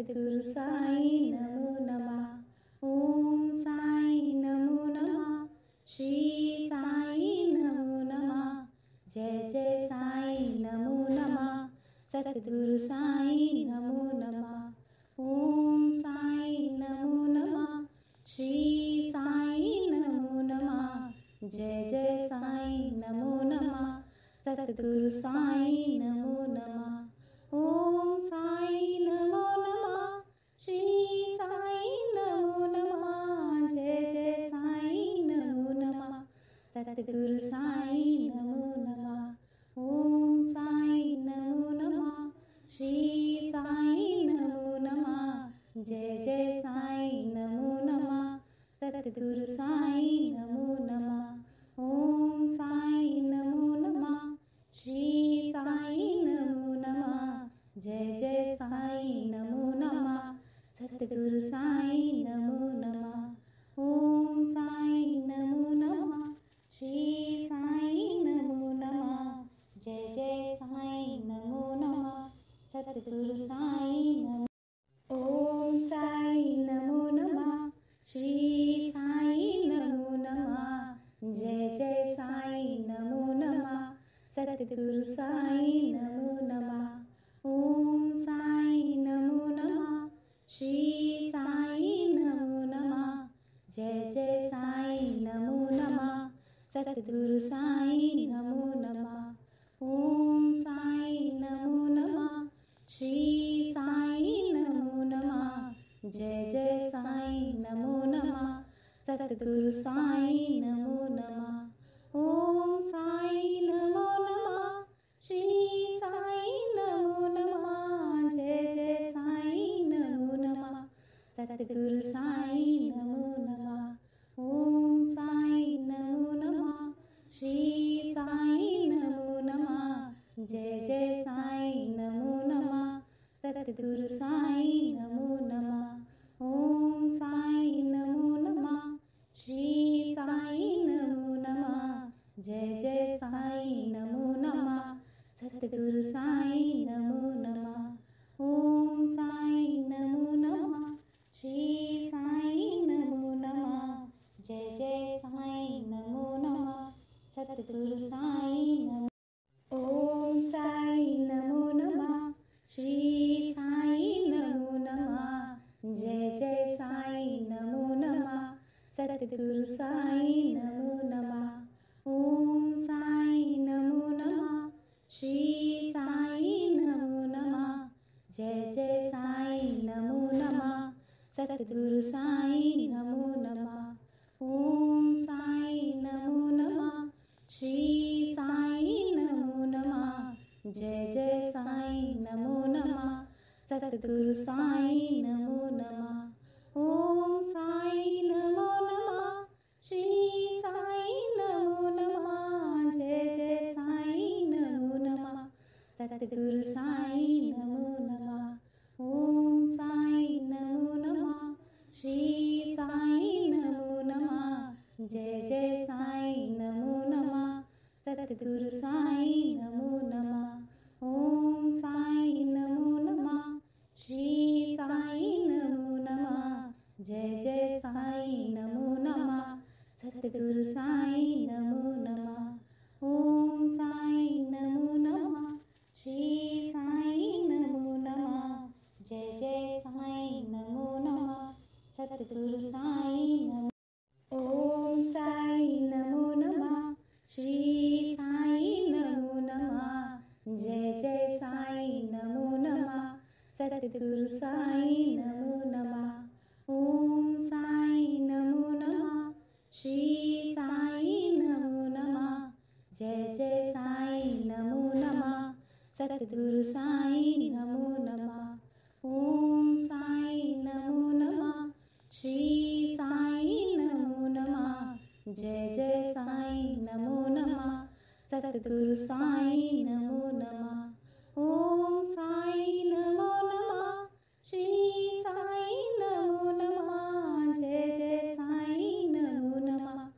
सद्गुरु साई नमो नमः। ओम साई नमो नमः। श्री साई नमो नमः। जय जय साई नमो नमः। सद्गुरु साई नमो नमः। ओम साई नमो नमः। श्री साई नमो नमः। जय जय साई नमो नमः। सद्गुरु साई नमो नमः। ओम साई नमो नमः। श्री साई नमो नमः। जय जय साई नमो नमः। सद्गुरु साई नमो नमः। ओम साई नमो नमः। श्री साई नमो नमः। जय जय साई नमो नमः। सद्गुरु साई नमो नमः। ओम साई नमो नमः। श्री साई नमो नमः। जय जय साई नमो नमः। सद्गुरु साई नमो नमः। ओम साई नमो नमः। श्री साई नमो नमः। जय जय साई नमो नमः। सद्गुरु साई नमो। ओम साई नमो नमः। श्री साई नमो नमः। जय जय साई नमो नमः। सद्गुरु साई नमो नमः। ओम साई नमो नमः। श्री साई नमो नमः। जय जय साई नमो नमः। सद्गुरु साई नमो नमः। ओम साई नमो नमः। श्री साई नमो नमः। जय जय साई नमो नमः। सद्गुरु साई नमो नमः। ओम साई नमो नमः। श्री साई नमो नमः। जय जय साई नमो नमः। सद्गुरु साई नमो नमः। ओम साई नमो नमः। श्री साई नमो नमः। जय जय साई नमो नमः। सद्गुरु साई नमो नमः। ओम साई नमो नमः। श्री साई नमो नमः। जय जय साई नमो नमः। सद्गुरु साई नमो नमः। ओम साई नमो नमः। श्री साई नमो नमः। जय जय साई नमो नमः। सद्गुरु साई नमो। ओम साई नमो नमः। श्री साई नमो नमः। जय जय साई नमो नमः। सद्गुरु साई नमो नमः। ओम साई नमो नमः। श्री साई नमो नमः। जय जय साई नमो नमः। सद्गुरु साई नमो नमः। ओम साई नमो नमः। श्री साई नमो नमः। जय जय साई नमो नमः। सद्गुरु साई नमो नमः। ओम साई नमो नमः। श्री साई नमो नमः। जय जय साई नमो नमः। सद्गुरु साई नमो नमः। ओम साई नमो नमः। श्री साई नमो नमः। जय जय साई नमो नमः। सद्गुरु साई नमो नमः। ओम साई नमो नमः। श्री साई नमो नमः। जय जय साई नमो नमः। सद्गुरु साई नमो नमः। ओम साई नमो नमः। श्री साई नमो नमः। जय जय साई नमो नमः। सद्गुरु साई नमो। ओम साई नमो नमः। श्री साई नमो नमः। जय जय साई नमो नमः। सद्गुरु साई नमो नमः। ओम साई नमो नमः। श्री साई नमो नमः। जय जय साई नमो नमः। सद्गुरु साई नमो नमः। ओम साई नमो नमः। श्री साई नमो नमः। जय जय साई नमो नमः। सद्गुरु साई नमो नमः। ओम साई नमो नमः। श्री साई नमो नमः। जय जय साई नमो नमः।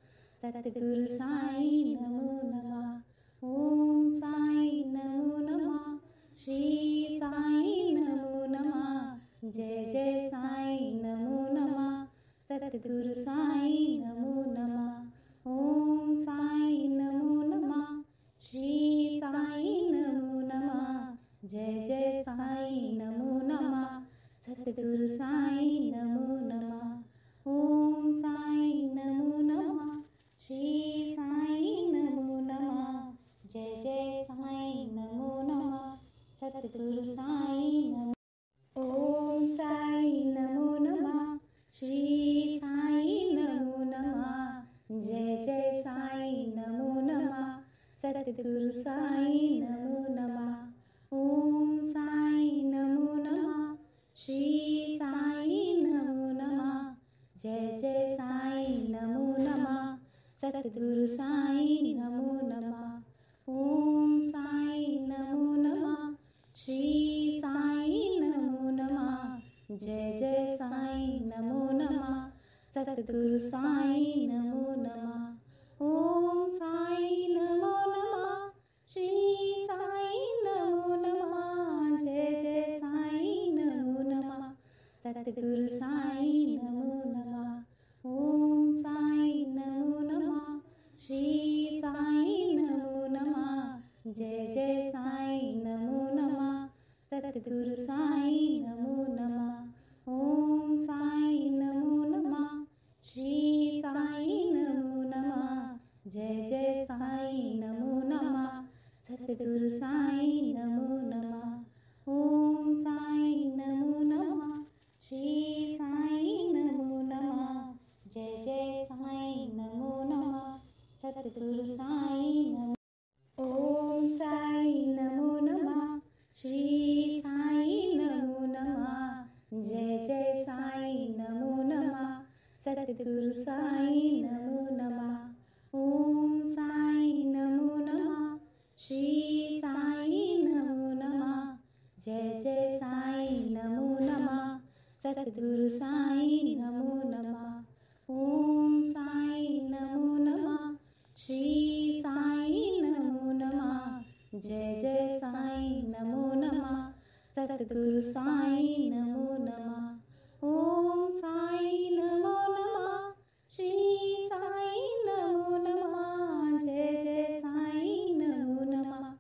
सद्गुरु साई नमो नमः। ओम साई नमो नमः। श्री साई नमो नमः। जय जय साईं नमो नमः। सतगुरु साईं नमो नमः। ओम साईं नमो नमः। श्री साईं नमो नमः। जय जय साईं नमो नमः। सतगुरु साईं नमो नमः। ओम साईं नमो नमः। श्री साईं नमो नमः। जय जय साईं नमो नमः। सतगुरु साईं नमो। ओम साईं नमो नमः। श्री साईं नमो नमः। जय जय साईं नमो नमः। सतगुरु साईं नमो नमः। ओम साईं नमो नमः। श्री साईं नमो नमः। जय जय साईं नमो नमः। सतगुरु साईं नमो नमः। ओम साईं नमो नमः। श्री साईं नमो नमः। जय जय साईं नमो नमः। सतगुरु साईं नमो नमः। ओम साईं नमो नमः। श्री साईं नमो नमः। जय जय साईं नमो नमः। सतगुरु साईं नमो नमः। ओम साईं नमो नमः। श्री साईं नमो नमः। जय जय साईं नमो नमः। सतगुरु साईं नमो नमः। ओम साईं नमो नमः। श्री साईं नमो नमः। जय जय साईं नमो नमः। सतगुरु साईं नमो नमः। ओम साईं नमो नमः। श्री साईं नमो नमः। जय जय साईं नमो नमः। सतगुरु साईं नमो। ओम साईं नमो नमः। श्री साईं नमो नमः। जय जय साईं नमो नमः। सतगुरु साईं नमो नमः। ओम साईं नमो नमः। श्री साईं नमो नमः। जय जय साईं नमो नमः। सतगुरु साईं नमो नमः। ओम साईं नमो नमः। श्री साईं नमो नमः। जय जय साईं नमो नमः। सतगुरु साईं नमो नमः। ओम साईं नमो नमः। श्री साईं नमो नमः। जय जय साईं नमो नमः।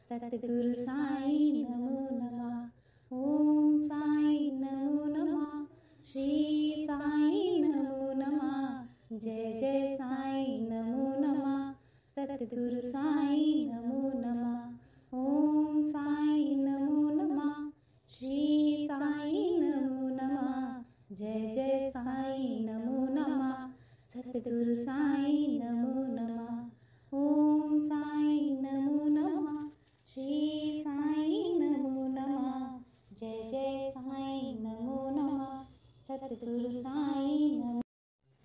सतगुरु साईं नमो नमः। ओम साईं नमो नमः। श्री साईं नमो नमः। जय जय साईं नमो नमः। सतगुरु साईं नमो नमः। ओम साईं नमो नमः। श्री साईं नमो नमः। जय जय साईं नमो नमः। सतगुरु साईं नमो नमः। ओम साईं नमो नमः। श्री साईं नमो नमः। जय जय साईं नमो नमः। सतगुरु साईं नमो।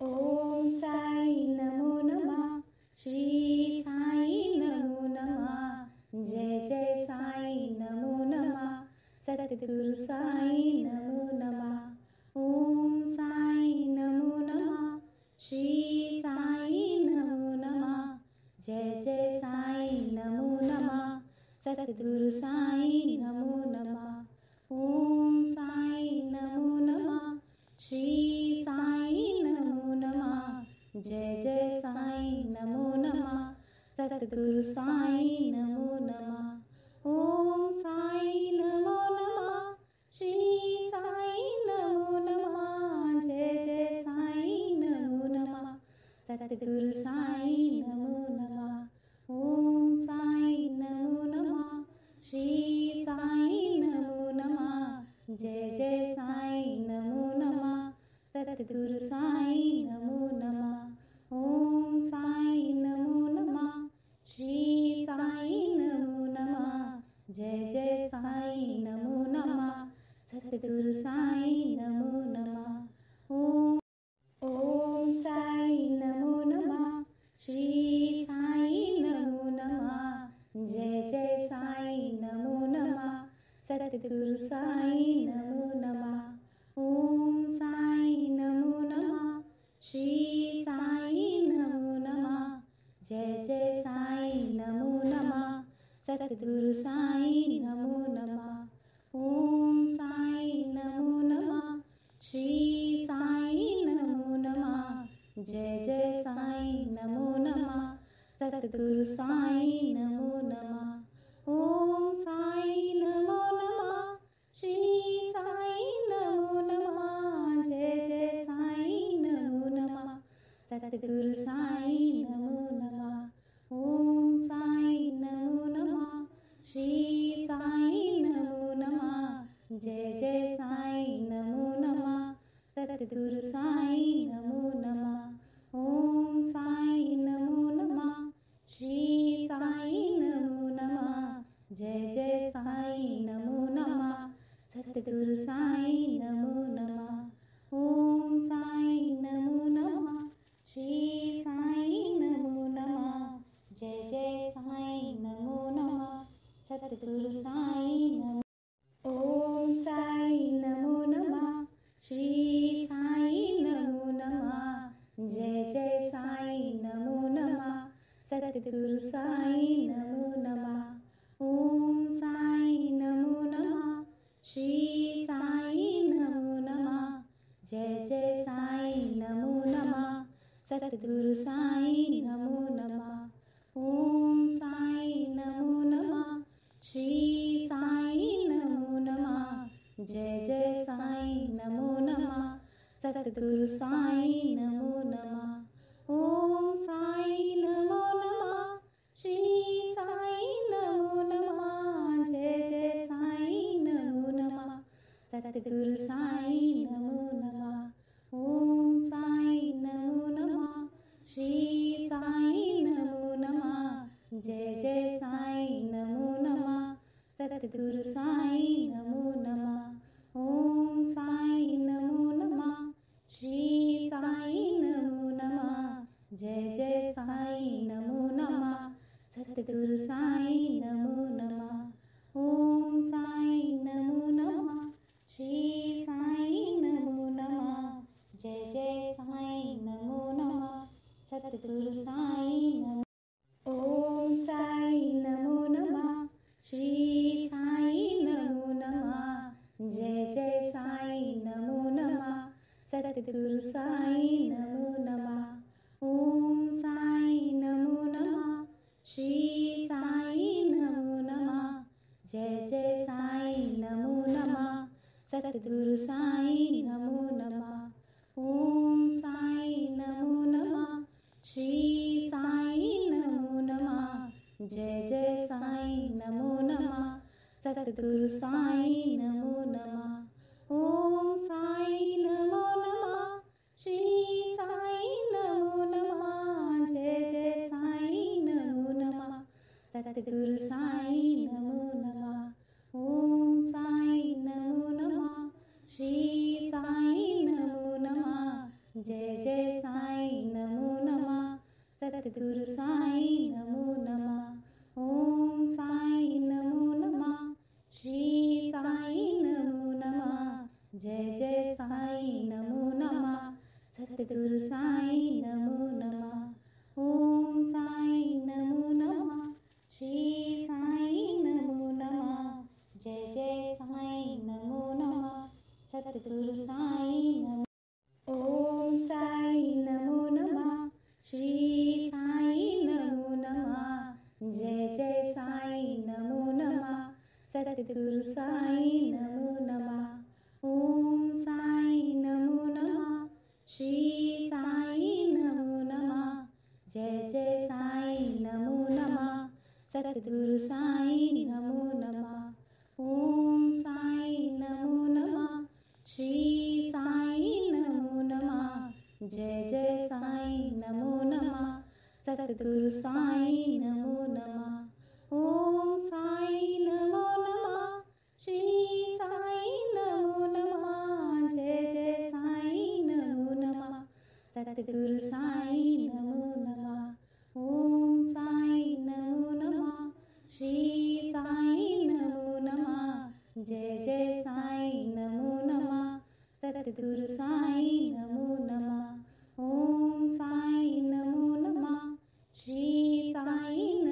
ओम साईं नमो नमः। श्री साईं नमो नमः। जय जय साईं नमो नमः। सतगुरु साईं नमो नमः। ओम साईं नमो नमः। श्री साईं नमो नमः। जय जय साईं नमो नमः। सतगुरु साईं नमो नमः। ओम साईं नमो नमः। श्री साईं नमो नमः। जय जय साईं नमो नमः। सतगुरु साईं नमो नमः। ओम साईं नमो नमः। श्री साईं नमो नमः। जय जय साईं नमो नमः। सतगुरु साईं नमो नमः। ओम साईं नमो नमः। श्री साईं नमो नमः। जय जय साईं नमो नमः। सतगुरु साईं नमो नमः। ओम साईं नमो नमः। श्री साईं नमो नमः। जय जय साईं नमो नमः। सतगुरु साईं नमो नमः। ओम साईं नमो नमः। श्री साईं नमो नमः। जय जय साईं नमो नमः। सतगुरु साईं नमो नमः। ओम साईं नमो नमः। श्री साईं नमो नमः। जय जय साईं नमो नमः। सतगुरु साईं नमो नमः। ओम साईं नमो नमः। जय जय साईं नमो नमः सतगुरु साईं नमो नमः ओम साईं नमो नमः श्री साईं नमो नमः जय जय साईं नमो नमः सतगुरु साईं नमो नमः ओम साईं नमो नमः श्री साईं नमो नमः जय जय साईं नमो नमः सतगुरु साईं नमो नमः ओम साईं नमो नमः श्री साईं नमो नमः जय जय साईं नमो नमः सतगुरु साईं नमो नमः ओम साईं नमो नमः श्री साईं नमो नमः जय जय साईं नमो नमः सतगुरु साईं नमो ओम साईं नमो नमः श्री साईं नमो नमः जय जय साईं नमो नमः सतगुरु साईं नमो नमः ओम साईं नमो नमः श्री साईं नमो नमः जय जय साईं नमो नमः सतगुरु साईं नमो नमः ओम साईं नमो नमः श्री साईं नमो नमः जय जय साईं नमो नमः सतगुरु साईं नमो नमः ओम साईं नमो नमः श्री साईं नमो नमः जय जय साईं नमो नमः सतगुरु साईं नमो नमः ओम साईं नमो नमः श्री साईं नमो नमः जय जय साईं नमो नमः सतगुरु साईं नमो नमः ओम साईं नमो नमः श्री साईं नमो नमः जय जय साईं नमो नमः सतगुरु साईं नमो नमः ओम साईं नमो नमः श्री साईं नमो नमः जय जय साईं नमो नमः सतगुरु साईं नमो ओम साईं नमो नमः श्री साईं नमो नमः जय जय साईं नमो नमः सतगुरु साईं नमो नमः ओम साईं नमो नमः श्री साईं नमो नमः जय जय साईं नमो नमः सतगुरु साईं नमो नमः ओम साईं नमो नमः श्री साईं नमो नमः जय जय साईं नमो नमः सतगुरु साईं नमो नमः ओम साईं नमो नमः श्री साईं नमो नमः जय जय साईं नमो नमः सतगुरु साईं नमो नमः ओम साईं नमो नमः श्री साईं नमो नमः जय जय साईं नमो नमः सतगुरु साईं नमो नमः ओम साईं नमो नमः श्री साईं नमो नमः जय जय साईं नमो नमः सतगुरु साईं नमो नमः ओम साईं नमो नमः श्री साईं नमो नमः जय जय साईं नमो नमः सतगुरु साईं नमो ओम साईं नमो नमः श्री साईं नमो नमः जय जय साईं नमो नमः सतगुरु साईं नमो नमः ओम साईं नमो नमः श्री साईं नमो नमः जय जय साईं नमो नमः सतगुरु साईं नमो नमः ओम साईं नमो नमः श्री साईं नमो नमः जय जय साईं नमो नमः सतगुरु साईं नमो नमः ओम साईं नमो नमः श्री साईं नमो नमः जय जय साईं नमो नमः सतगुरु साईं नमो नमः ओम साईं नमो नमः श्री साईं नमो नमः जय जय साईं नमो नमः सतगुरु साईं नमो नमः ओम साईं नमो नमः श्री साईं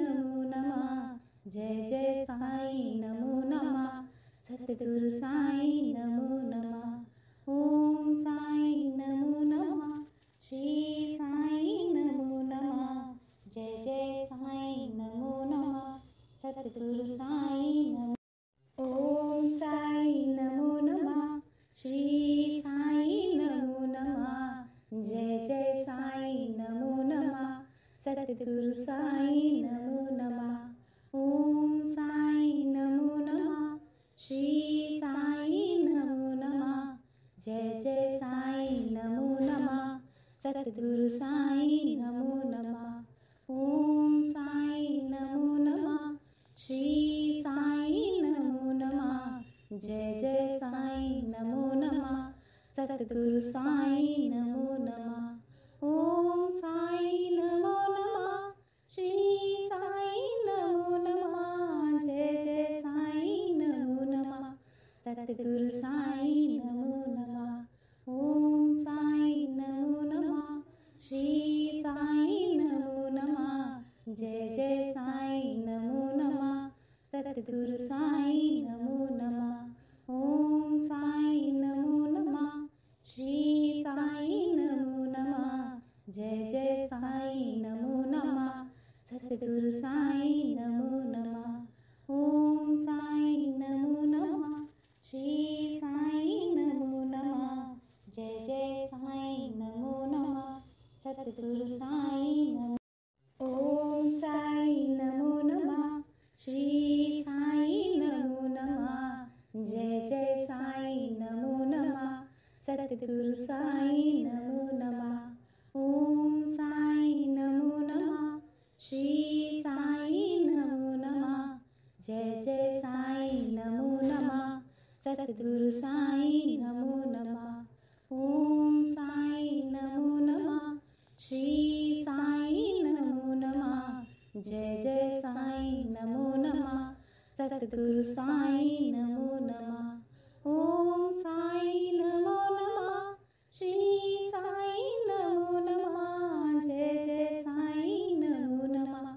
सतगुरु साईं नमो नमः। ओम साईं नमो नमः। श्री साईं नमो नमः। जय जय साईं नमो नमः। सतगुरु साईं नमो नमः। ओम साईं नमो नमः। श्री साईं नमो नमः। जय जय साईं नमो नमः। सतगुरु साईं नमो नमः। ओम साईं नमो नमः। श्री साईं नमो नमः। जय जय साईं नमो नमः। सतगुरु साईं नमो नमः। ओम साईं नमो नमः। श्री साईं नमो नमः। जय जय साईं नमो नमः। सतगुरु साईं नमो नमः। ओम साईं नमो नमः। श्री साईं नमो नमः। जय जय साईं नमो नमः। सतगुरु साईं नमो नमः। ओम साईं नमो नमः। श्री साईं नमो नमः। जय जय साईं नमो नमः। सतगुरु साईं नमो। ओम साईं नमो नमः। श्री साईं नमो नमः। जय जय साईं नमो नमः। सतगुरु साईं नमो नमः। ओम साईं नमो नमः। श्री साईं नमो नमः। जय जय साईं नमो नमः। सतगुरु साईं नमो नमः। ओम साईं नमो नमः। श्री साईं नमो नमः। जय जय साईं नमो नमः। सतगुरु साईं नमो नमः। ओम साईं नमो नमः। श्री साईं नमो नमः। जय जय साईं नमो नमः।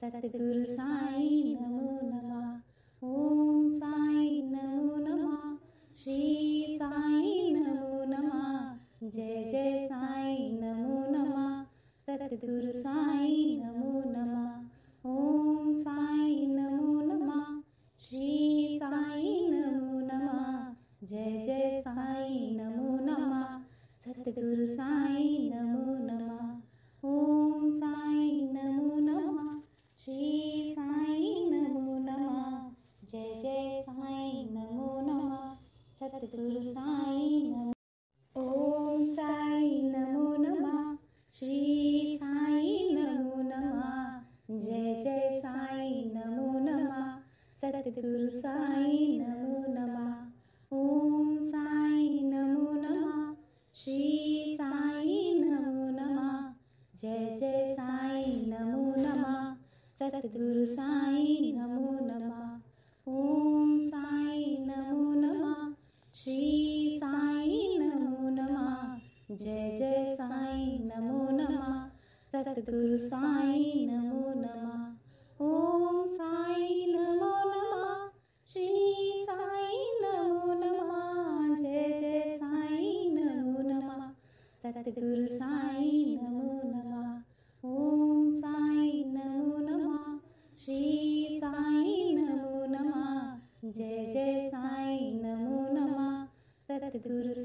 सतगुरु साईं नमो नमः। ओम साईं नमो नमः। श्री साईं नमो नमः। जय जय साईं नमो नमः। सतगुरु साईं नमो नमः। ओम साईं नमो नमः। श्री साईं नमो नमः। जय जय साईं नमो नमः। सतगुरु साईं नमो नमः। ओम साईं नमो नमः। श्री साईं नमो नमः। जय जय साईं नमो नमः। सतगुरु साईं नमो। ओम साईं नमो नमः। श्री साईं नमो नमः। जय जय साईं नमो नमः। सतगुरु साईं नमो नमः। ओम साईं नमो नमः। श्री साईं नमो नमः। जय जय साईं नमो नमः। सतगुरु साईं नमो नमः। ओम साईं नमो नमः। श्री साईं नमो नमः। जय जय साईं नमो नमः। सतगुरु साईं नमो नमः। ओम साईं नमो नमः। श्री साईं नमो नमः। जय जय साईं नमो नमः। सतगुरु साईं नमो नमः। ओम साईं नमो नमः। श्री साईं नमो नमः। जय जय साईं नमो नमः। सतगुरु